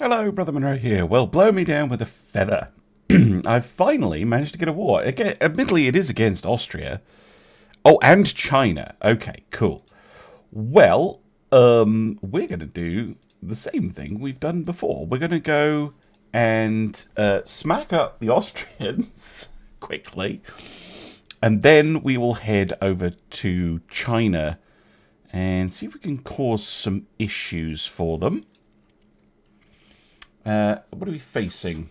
Hello, Brother Monroe here. Well, blow me down with a feather. I've finally managed to get a war. Again, admittedly, it is against Austria. Oh, and China. Okay, cool. Well, we're going to do the same thing we've done before. We're going to go and smack up the Austrians quickly. And then we will head over to China and see if we can cause some issues for them. What are we facing?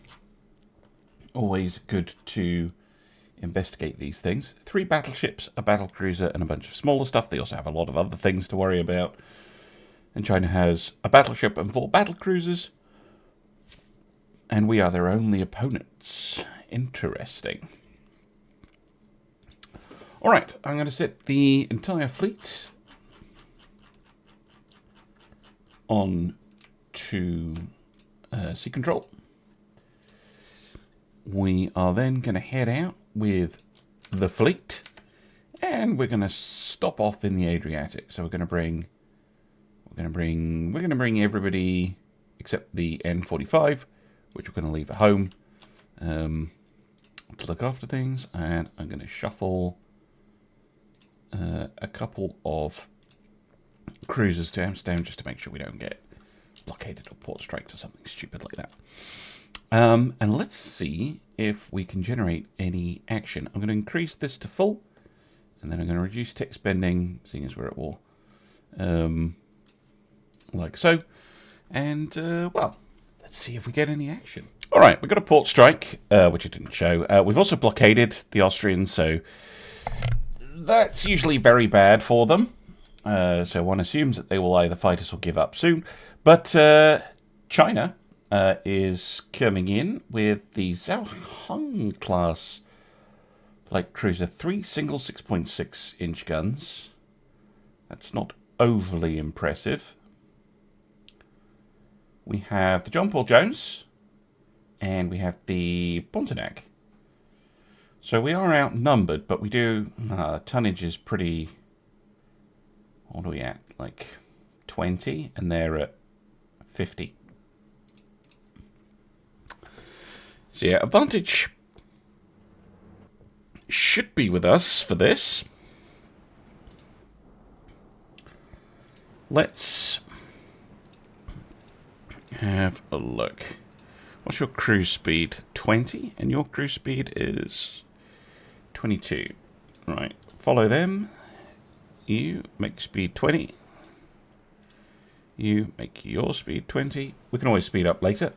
Always good to investigate these things. 3 battleships, a battlecruiser, and a bunch of smaller stuff. They also have a lot of other things to worry about. And China has a battleship and 4 battlecruisers. And we are their only opponents. Interesting. Alright, I'm going to set the entire fleet on to sea control. We are then going to head out with the fleet, and we're going to stop off in the Adriatic. So we're going to bring everybody except the N45, which we're going to leave at home to look after things, and I'm going to shuffle a couple of cruisers to Amsterdam just to make sure we don't get blockaded or port striked or something stupid like that. And let's see if we can generate any action. I'm going to increase this to full, and then I'm going to reduce tech spending, seeing as we're at war, like so. And, well, let's see if we get any action. All right, we've got a port strike, which I didn't show. We've also blockaded the Austrians, so that's usually very bad for them. So one assumes that they will either fight us or give up soon. But China is coming in with the Zaeren class light cruiser, 3 single 6.6-inch guns. That's not overly impressive. We have the John Paul Jones, and we have the Pontonac. So we are outnumbered, but we do tonnage is pretty. What are we at? Like 20, and they're at 50. So yeah, advantage should be with us for this. Let's have a look. What's your cruise speed? 20, and your cruise speed is 22. Right, follow them. You make speed 20. You make your speed 20. We can always speed up later.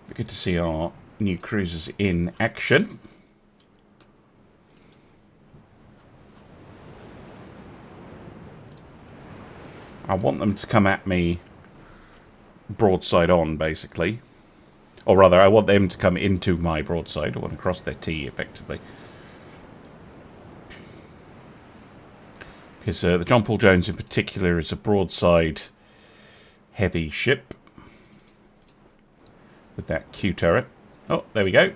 Be good to see our new cruisers in action. I want them to come at me broadside on, basically. Or rather, I want them to come into my broadside. I want to cross their T, effectively. Because the John Paul Jones, in particular, is a broadside heavy ship. With that Q turret. Oh, there we go.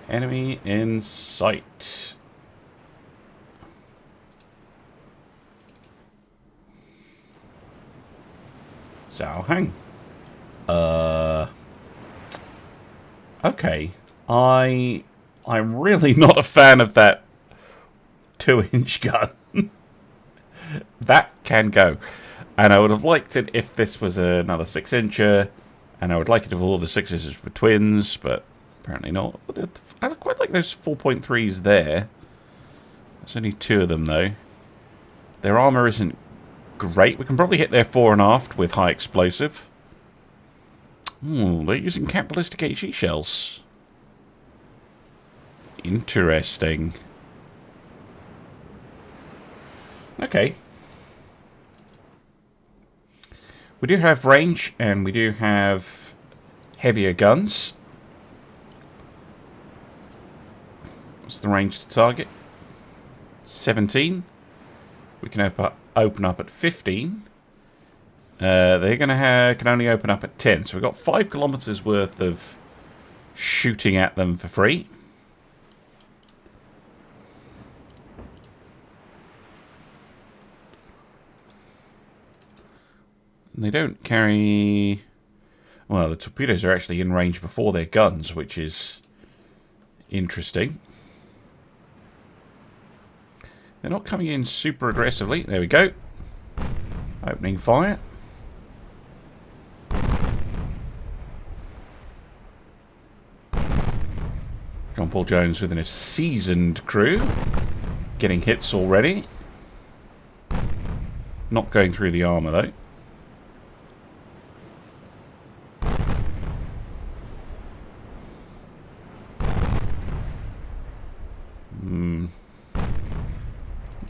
Enemy in sight. Zaeren. Okay. I'm really not a fan of that 2-inch gun. That can go. And I would have liked it if this was another 6-incher. And I would like it if all the 6s were twins, but apparently not. I quite like those 4.3s there. There's only 2 of them, though. Their armour isn't great. We can probably hit their fore and aft with high explosive. They're using cap ballistic HE shells. Interesting. Okay. We do have range, and we do have heavier guns. What's the range to target? 17. We can open up at 15. They're going to can only open up at 10. So we've got 5 kilometres worth of shooting at them for free. And they don't carry... Well, the torpedoes are actually in range before their guns, which is interesting. They're not coming in super aggressively. There we go. Opening fire. John Paul Jones with a seasoned crew. Getting hits already. Not going through the armour though.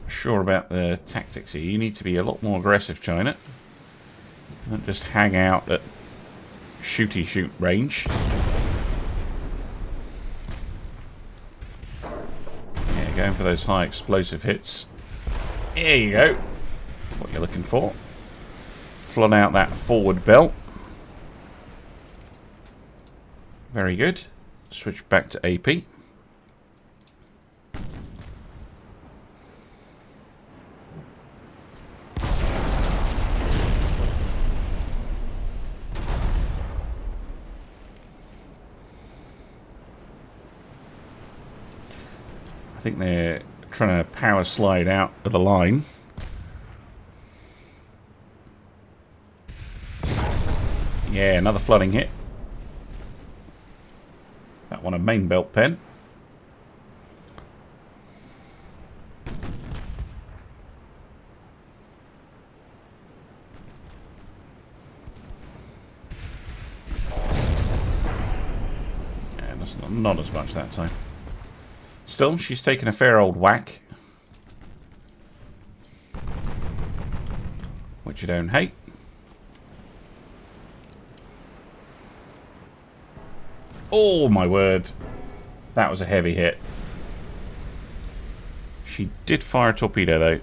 Sure about the tactics here. You need to be a lot more aggressive, China. Don't just hang out at shooty shoot range. Yeah, going for those high explosive hits. There you go. What you're looking for. Flood out that forward belt. Very good. Switch back to AP. I think they're trying to power slide out of the line. Yeah, another flooding hit. That one a main belt pen. Yeah, that's not as much that time. Still, she's taken a fair old whack. Which you don't hate. Oh, my word. That was a heavy hit. She did fire a torpedo, though.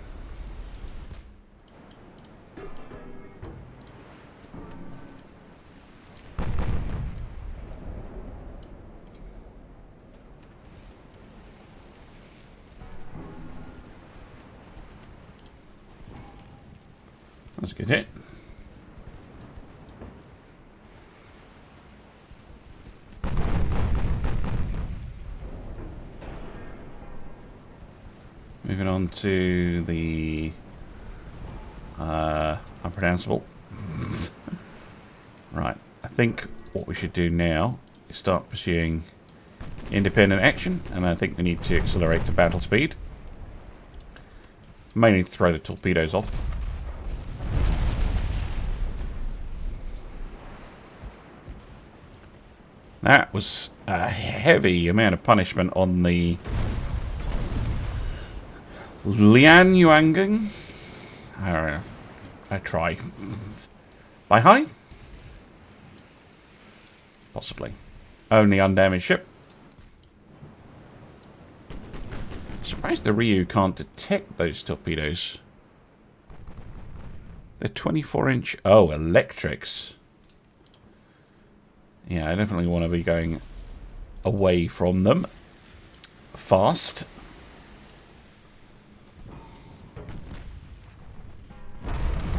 That's a good hit. Moving on to the unpronounceable. Right, I think what we should do now is start pursuing independent action, and I think we need to accelerate to battle speed. Mainly to throw the torpedoes off. That was a heavy amount of punishment on the Lian Yuangang. I try. By high? Possibly. Only undamaged ship. Surprised the Ryu can't detect those torpedoes. They're 24-inch. Oh, electrics. Yeah, I definitely want to be going away from them. Fast.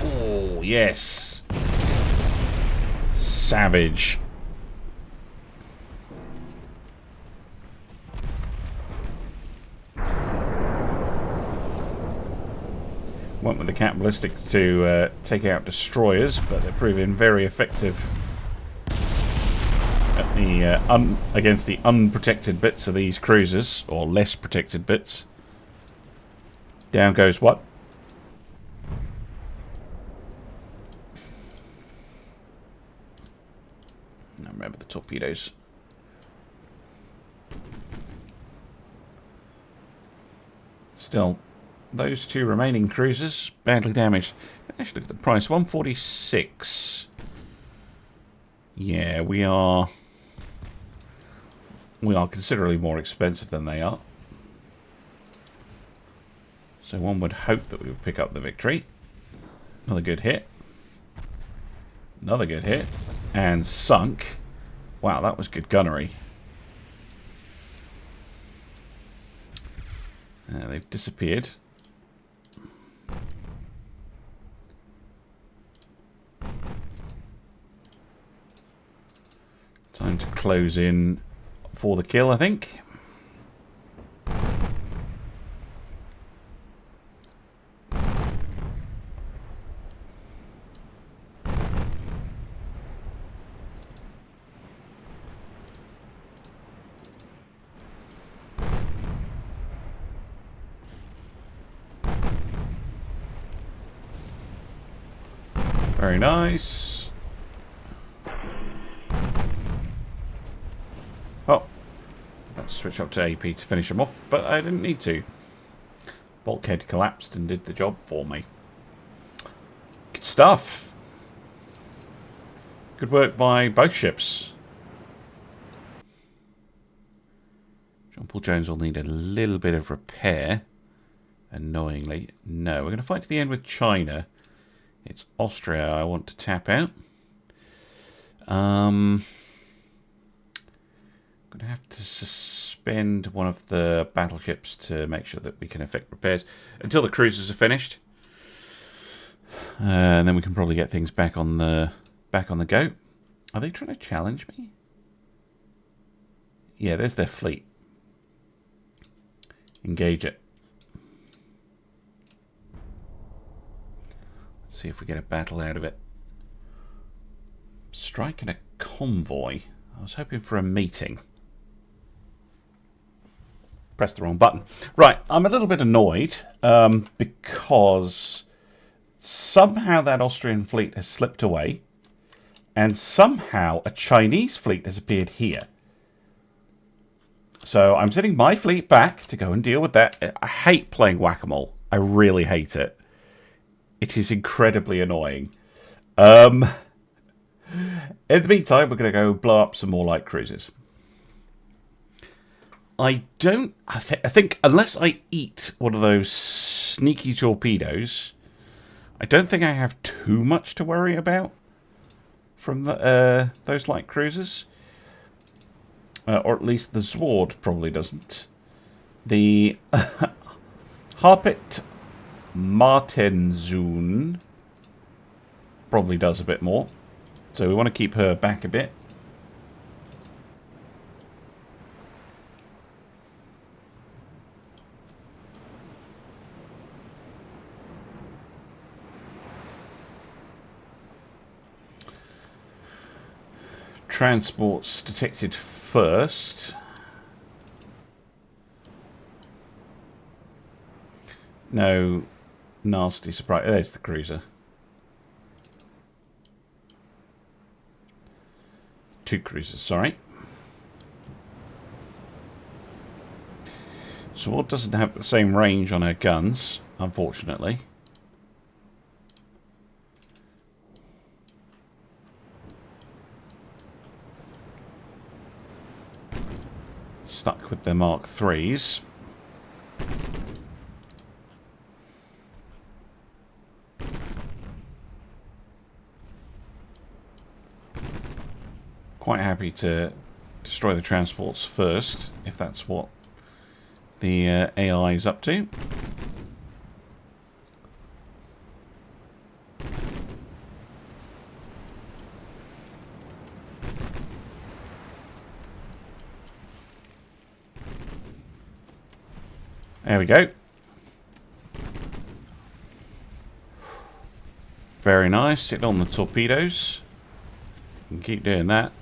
Oh, yes. Savage. Went with the capitalistic to take out destroyers, but they're proving very effective at the against the unprotected bits of these cruisers, or less protected bits. Down goes what? I remember the torpedoes. Still, those two remaining cruisers badly damaged. Let's look at the price. 146. Yeah, we are considerably more expensive than they are. So one would hope that we would pick up the victory. Another good hit. Another good hit. And sunk. Wow, that was good gunnery. They've disappeared. Time to close in for the kill, I think. Very nice. Oh, let's switch up to AP to finish him off, but I didn't need to. Bulkhead collapsed and did the job for me. Good stuff. Good work by both ships. Jean-Paul Jones will need a little bit of repair. Annoyingly. No, we're going to fight to the end with China. It's Austria I want to tap out. I'm going to have to suspend one of the battleships to make sure that we can effect repairs until the cruisers are finished. And then we can probably get things back on the go. Are they trying to challenge me? Yeah, there's their fleet. Engage it. See if we get a battle out of it. Striking a convoy. I was hoping for a meeting. Pressed the wrong button. Right, I'm a little bit annoyed because somehow that Austrian fleet has slipped away and somehow a Chinese fleet has appeared here. So I'm sending my fleet back to go and deal with that. I hate playing whack-a-mole. I really hate it. It is incredibly annoying. In the meantime, we're going to go blow up some more light cruisers. I think unless I eat one of those sneaky torpedoes, I don't think I have too much to worry about from those light cruisers. Or at least the Sword probably doesn't. The Harpet Martenzoon probably does a bit more. So we want to keep her back a bit. Transports detected first. No nasty surprise. There's the cruiser. Two cruisers, sorry. Sword doesn't have the same range on her guns, unfortunately. Stuck with their Mark IIIs. Quite happy to destroy the transports first, if that's what the AI is up to. There we go. Very nice. Sit on the torpedoes. You can keep doing that.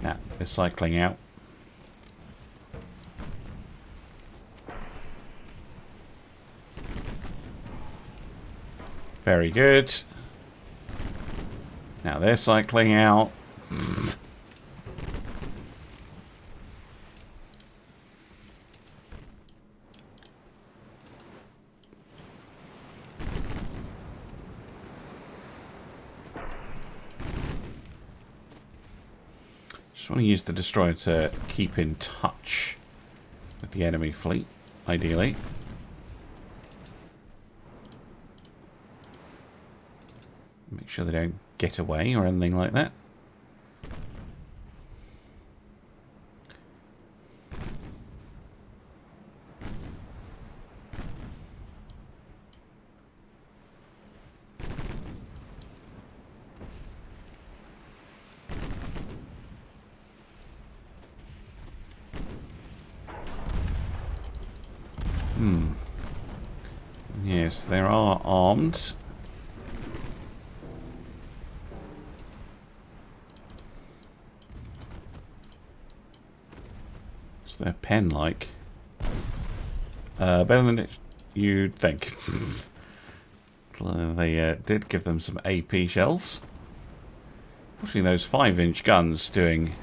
Nah, they're cycling out. Very good. Now they're cycling out. Just want to use the destroyer to keep in touch with the enemy fleet, ideally. Make sure they don't get away or anything like that. Yes, there are armed. What's their pen like? Better than you'd think. They did give them some AP shells. Fortunately, those 5-inch guns doing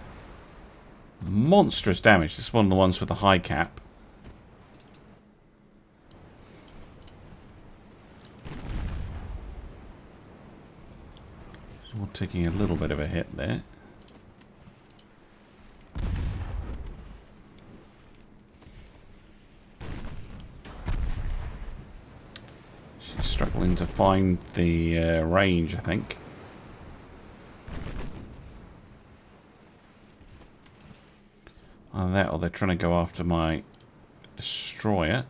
monstrous damage. This is one of the ones with the high cap. So we're taking a little bit of a hit there. She's struggling to find the range, I think. Either that or they're trying to go after my destroyer.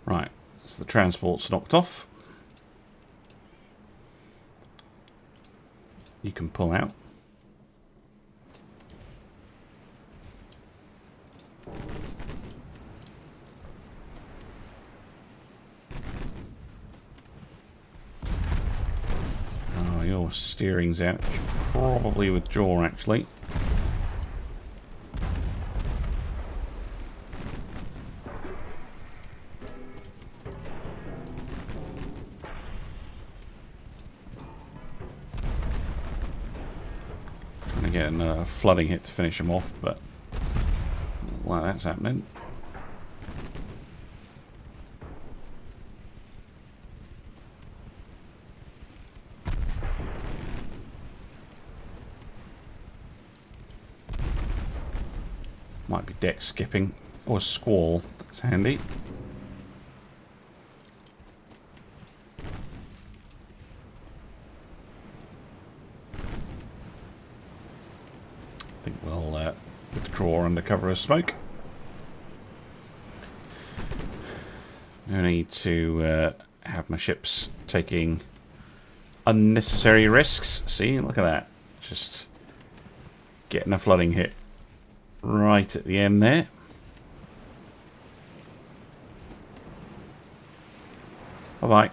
Right, so the transport's knocked off. You can pull out. Oh, your steering's out. You should probably withdraw, actually. Getting a flooding hit to finish them off, but while that's happening, might be deck skipping or a squall. That's handy. I think we'll withdraw under cover of smoke. No need to have my ships taking unnecessary risks. See, look at that. Just getting a flooding hit right at the end there. Bye-bye.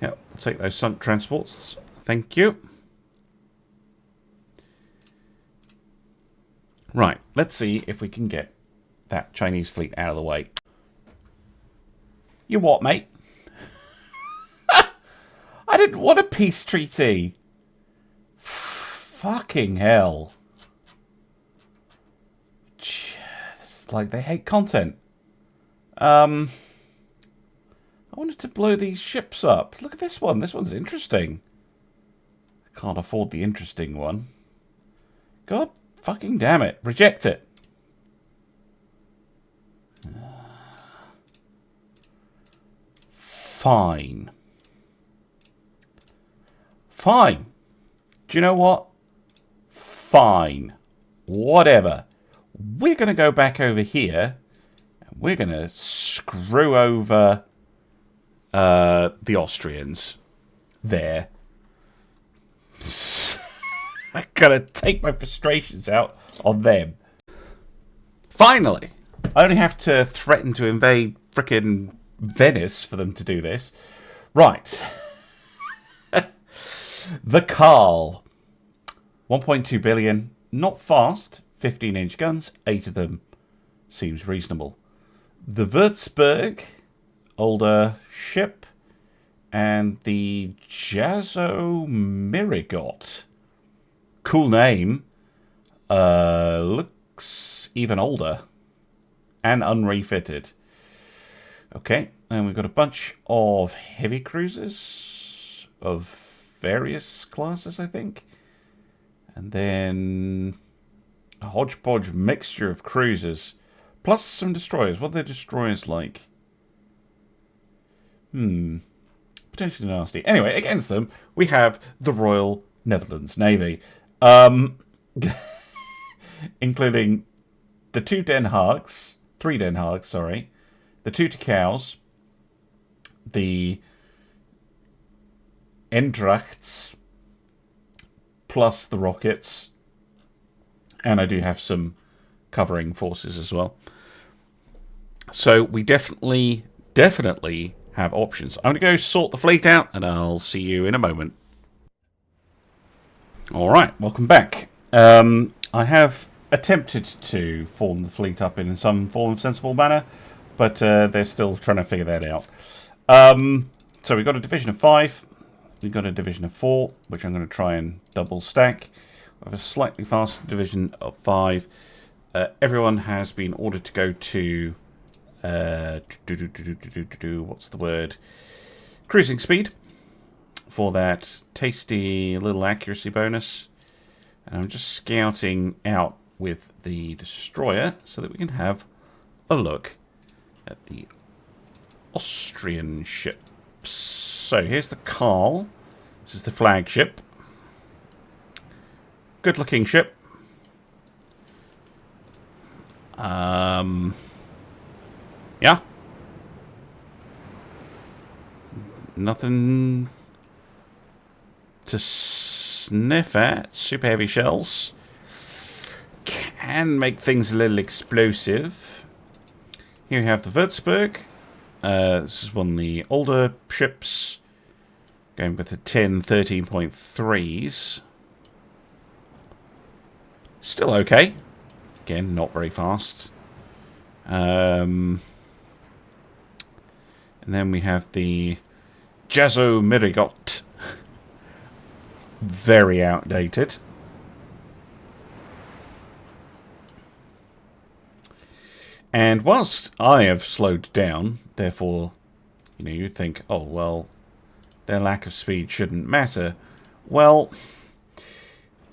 Yep, I'll take those sunk transports. Thank you. Right, let's see if we can get that Chinese fleet out of the way. You what, mate? I didn't want a peace treaty. Fucking hell. It's like they hate content. I wanted to blow these ships up. Look at this one. This one's interesting. I can't afford the interesting one. God fucking damn it. Reject it. Fine. Fine. Do you know what? Fine. Whatever. We're going to go back over here. And we're going to screw over the Austrians. There. I gotta take my frustrations out on them. Finally! I only have to threaten to invade frickin' Venice for them to do this. Right. The Carl. 1.2 billion. Not fast. 15-inch guns. 8 of them. Seems reasonable. The Würzburg. Older ship. And the Jazo Mirigot. Cool name. Looks even older. And unrefitted. Okay, and we've got a bunch of heavy cruisers of various classes, I think. And then a hodgepodge mixture of cruisers. Plus some destroyers. What are the destroyers like? Potentially nasty. Anyway, against them, we have the Royal Netherlands Navy. Including the 3 Den Haags, sorry. The 2 Tikaus, the Endrachts, plus the rockets, and I do have some covering forces as well. So we definitely have options. I'm going to go sort the fleet out, and I'll see you in a moment. Alright, welcome back. I have attempted to form the fleet up in some form of sensible manner, but they're still trying to figure that out. So we've got a division of 5. We've got a division of 4, which I'm going to try and double stack. We have a slightly faster division of 5. Everyone has been ordered to go to... what's the word? Cruising speed. For that tasty little accuracy bonus. And I'm just scouting out with the destroyer so that we can have a look at the Austrian ships. So here's the Carl. This is the flagship. Good looking ship. Yeah. Nothing to sniff at. Super heavy shells. Can make things a little explosive. Here we have the Würzburg. This is one of the older ships. Going with the 13.3s. Still okay. Again, not very fast. And then we have the Jazo Mirigot. Very outdated. And whilst I have slowed down, therefore, you know, you'd think, oh, well, their lack of speed shouldn't matter. Well,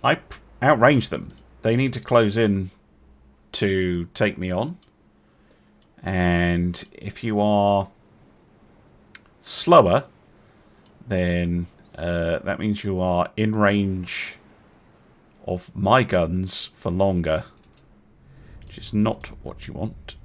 I outranged them. They need to close in to take me on. And if you are slower, then that means you are in range of my guns for longer. Which is not what you want.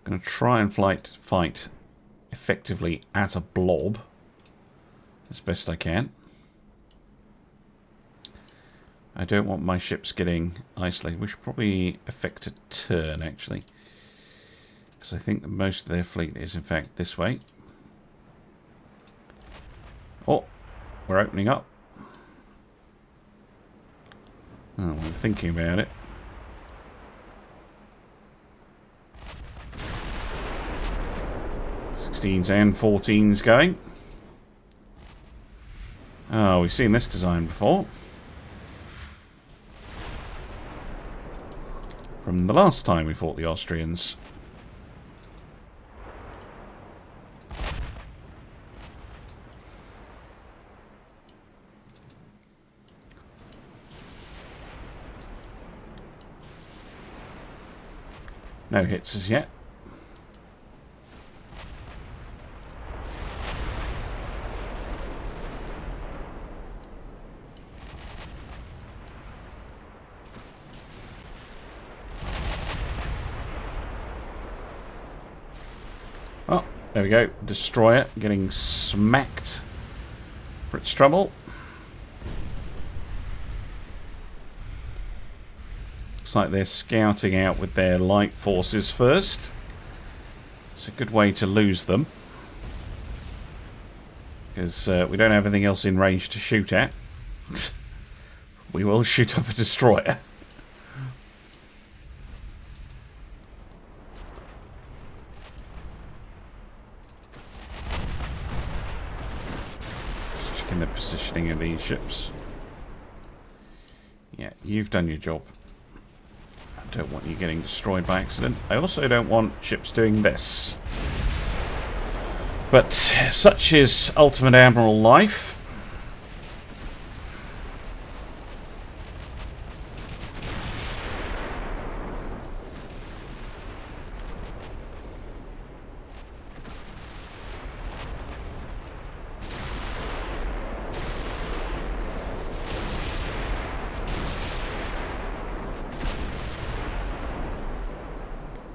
I'm going to try and fight effectively as a blob as best I can. I don't want my ships getting isolated. We should probably effect a turn, actually. Because I think that most of their fleet is, in fact, this way. Oh, we're opening up. Oh, I'm thinking about it. '16s and 14s going. Oh, we've seen this design before. From the last time we fought the Austrians. No hits as yet. Oh, there we go. Destroyer getting smacked for its trouble. Looks like they're scouting out with their light forces first. It's a good way to lose them. Because we don't have anything else in range to shoot at. We will shoot up a destroyer. Just checking the positioning of these ships. Yeah, you've done your job. I don't want you getting destroyed by accident. I also don't want ships doing this. But such is Ultimate Admiral life.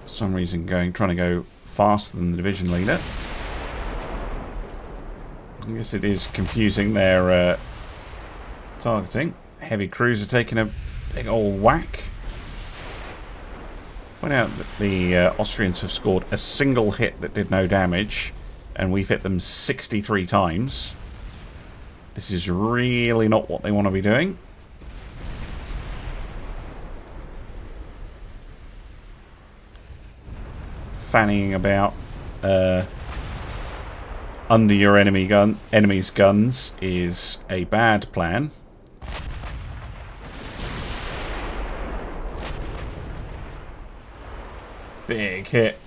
For some reason trying to go faster than the division leader. I guess it is confusing their targeting. Heavy cruiser taking a big old whack. Point out that the Austrians have scored a single hit that did no damage, and we've hit them 63 times. This is really not what they want to be doing. Fanning about under your enemy's guns is a bad plan. Big hit.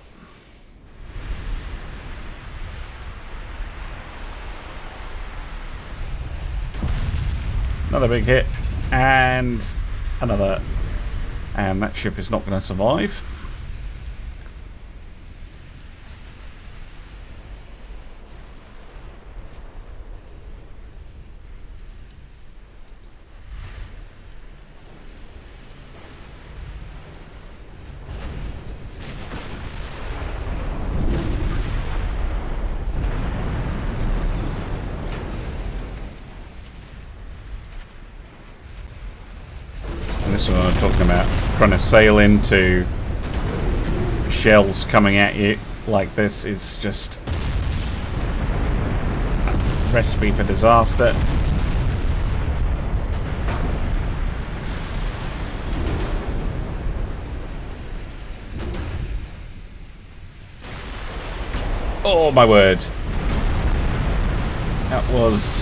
Another big hit. And another. And that ship is not going to survive. This is what I'm talking about. Trying to sail into shells coming at you like this is just a recipe for disaster. Oh my word. That was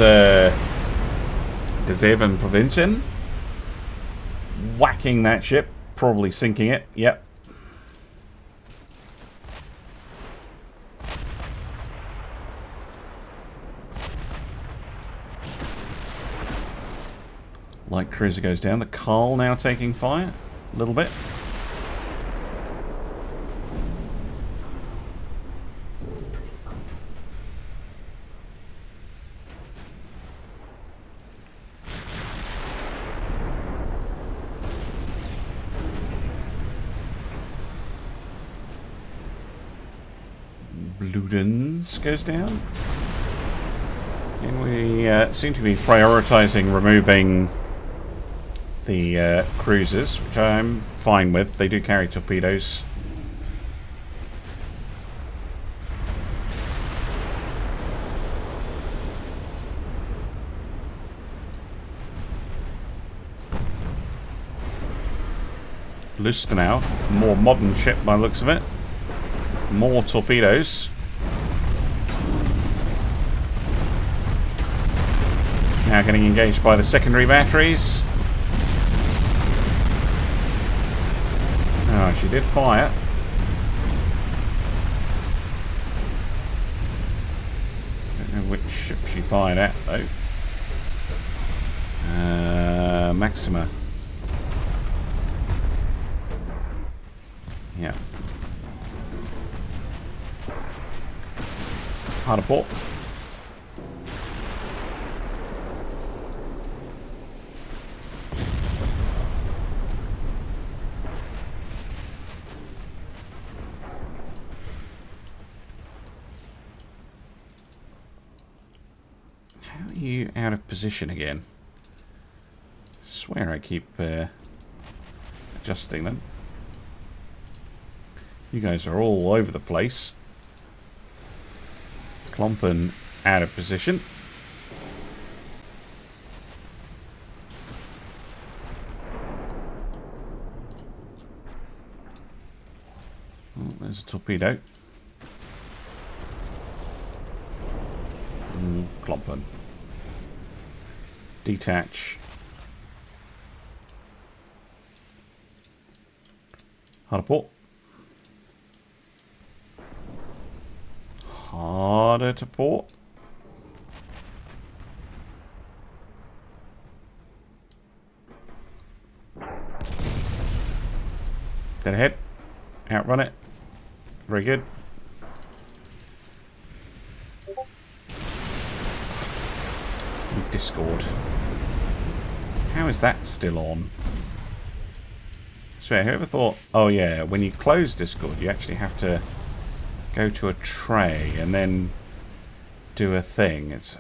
Zaeren Provincian. Whacking that ship, probably sinking it. Yep. Light cruiser goes down. The Carl now taking fire a little bit. Ludens goes down. And we seem to be prioritizing removing the cruisers, which I'm fine with. They do carry torpedoes. Lustenau, more modern ship by the looks of it. More torpedoes. Now getting engaged by the secondary batteries. Oh, she did fire. Don't know which ship she fired at, though. Maxima. Yeah. Hard port. How are you out of position again? I swear I keep just adjusting them. You guys are all over the place. Klompen out of position. Oh, there's a torpedo. Klompen. Detach. Harder port. Harder to port. Dead ahead. Outrun it. Very good. Discord. How is that still on? So whoever thought, oh yeah, when you close Discord you actually have to go to a tray and then do a thing. It's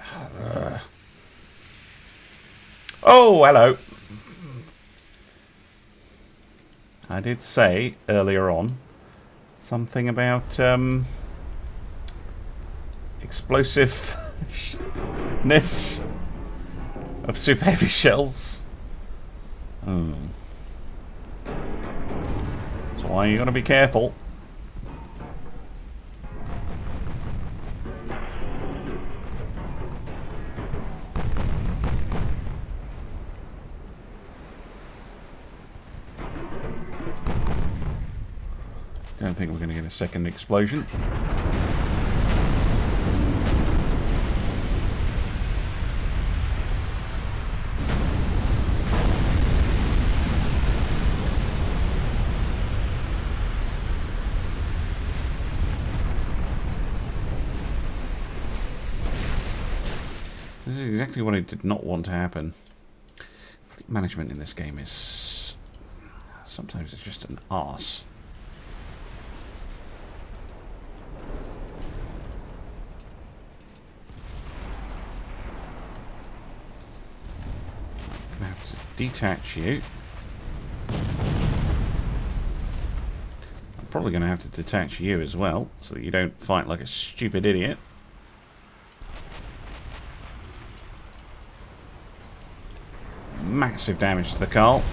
oh, hello. I did say earlier on something about explosiveness of super heavy shells. Oh. That's why you gotta be careful. Don't think we're gonna get a second explosion. This is exactly what I did not want to happen. Fleet management in this game is... sometimes it's just an arse. I'm going to have to detach you. I'm probably going to have to detach you as well, so that you don't fight like a stupid idiot. Massive damage to the Carl.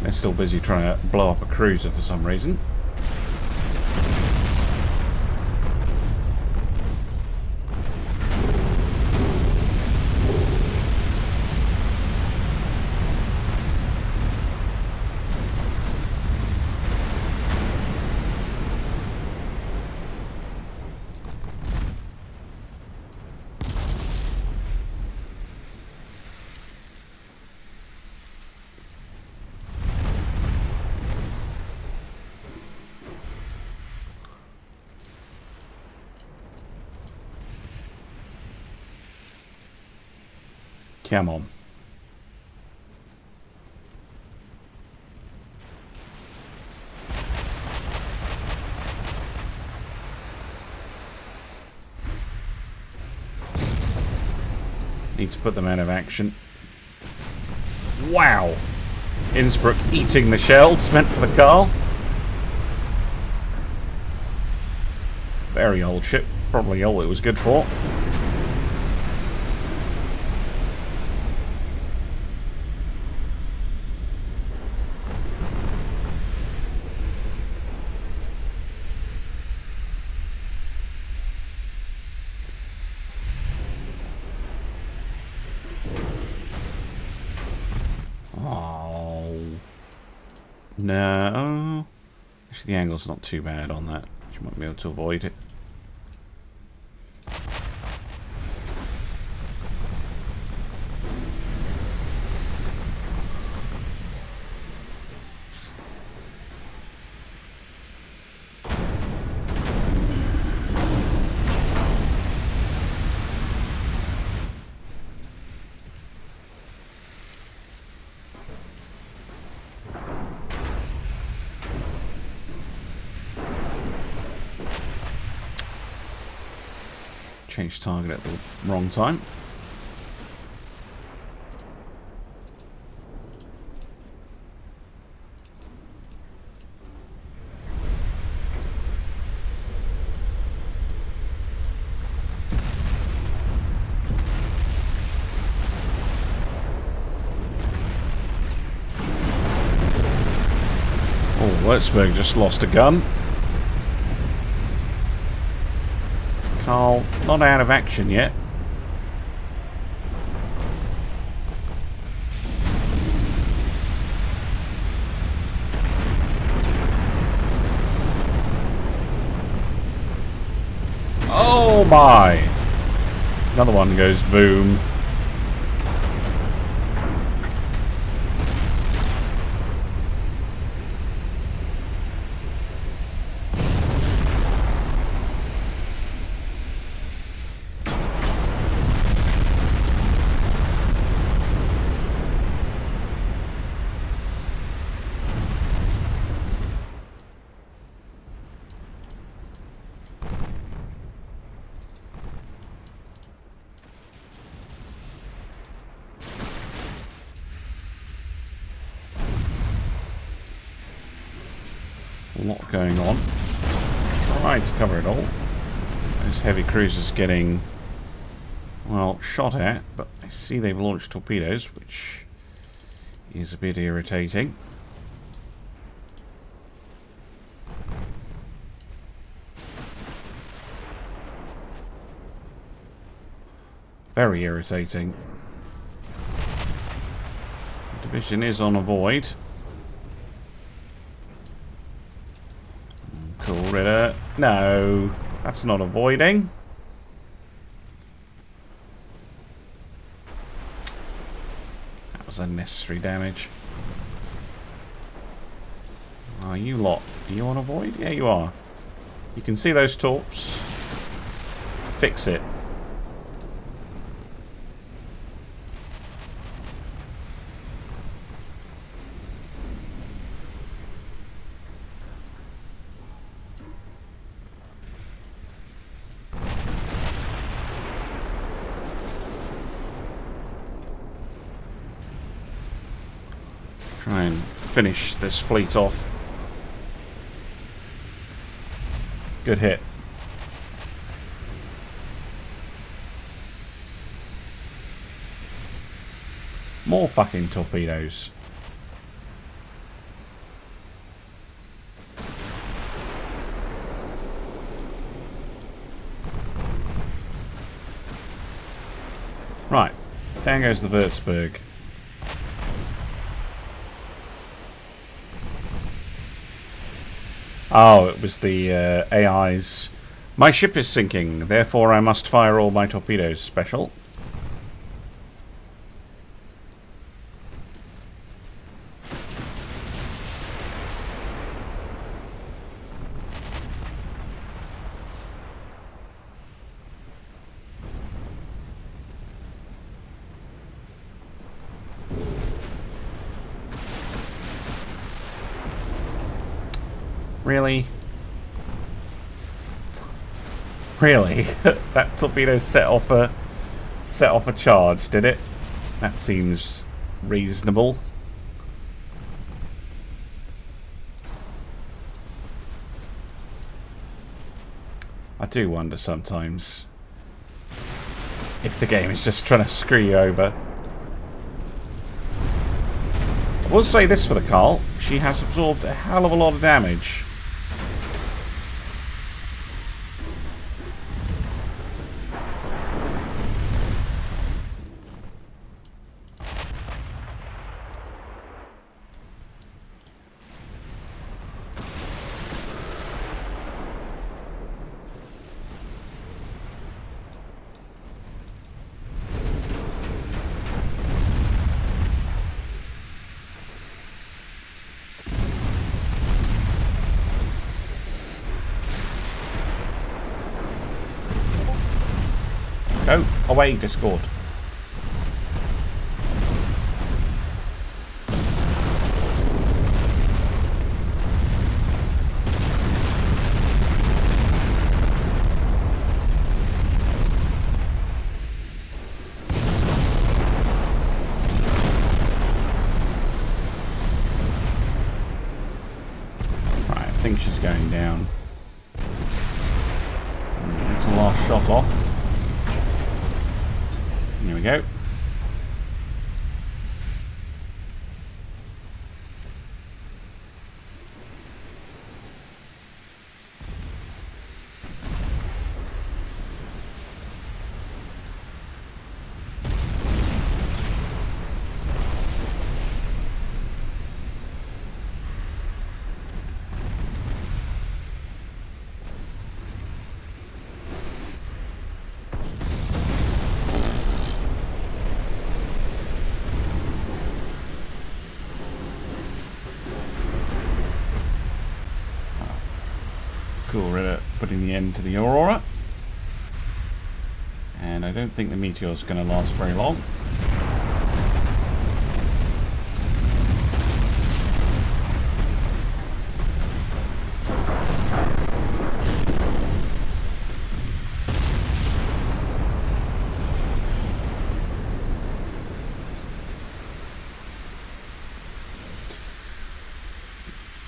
They're still busy trying to blow up a cruiser for some reason. Come on. Need to put them out of action. Wow! Innsbruck eating the shells meant for the Carl. Very old ship. Probably all it was good for. No. Actually, the angle's not too bad on that. You might be able to avoid it. Change target at the wrong time. Oh, Würzburg just lost a gun. Carl, not out of action yet. Oh my! Another one goes boom. A lot going on. Trying to cover it all. Those heavy cruisers getting, well, shot at, but I see they've launched torpedoes, which is a bit irritating. Very irritating. The division is on a void. Cool Ritter. No, that's not avoiding. That was unnecessary damage. Are you lot? Are you on a void? Yeah, you are. You can see those torps. Fix it. Try and finish this fleet off. Good hit. More fucking torpedoes. Right. Down goes the Würzburg. Oh, it was the AI's... My ship is sinking, therefore I must fire all my torpedoes special. Really? Really? That torpedo set off a charge, did it? That seems reasonable. I do wonder sometimes if the game is just trying to screw you over. I will say this for the Carl, she has absorbed a hell of a lot of damage. Go away, Discord. the last shot off. Here we go. Cool, we're putting the end to the Aurora. And I don't think the Meteor's going to last very long.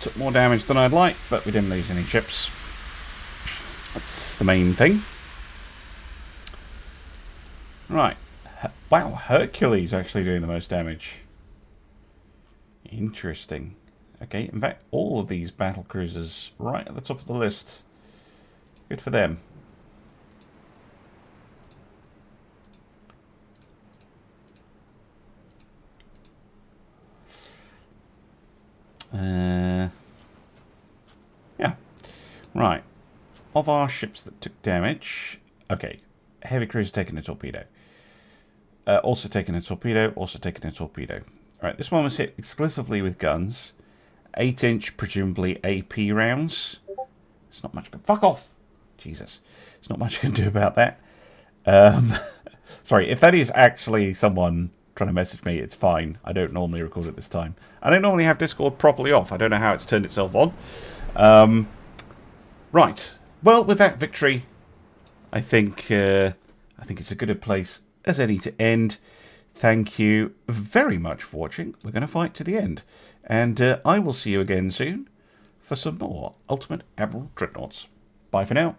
Took more damage than I'd like, but we didn't lose any ships. That's the main thing. Right. Wow, Hercules actually doing the most damage. Interesting. Okay, in fact, all of these battle cruisers right at the top of the list. Good for them. Yeah. Right. Of our ships that took damage, okay, heavy cruiser taking a torpedo. Also taking a torpedo, also taking a torpedo. Alright, this one was hit exclusively with guns. 8-inch, presumably AP rounds. It's not much. Fuck off! Jesus. There's not much I can do about that. Sorry, if that is actually someone trying to message me, it's fine. I don't normally record at this time. I don't normally have Discord properly off. I don't know how it's turned itself on. Right. Well, with that victory, I think it's a good place as any to end. Thank you very much for watching. We're going to fight to the end. And I will see you again soon for some more Ultimate Admiral Dreadnoughts. Bye for now.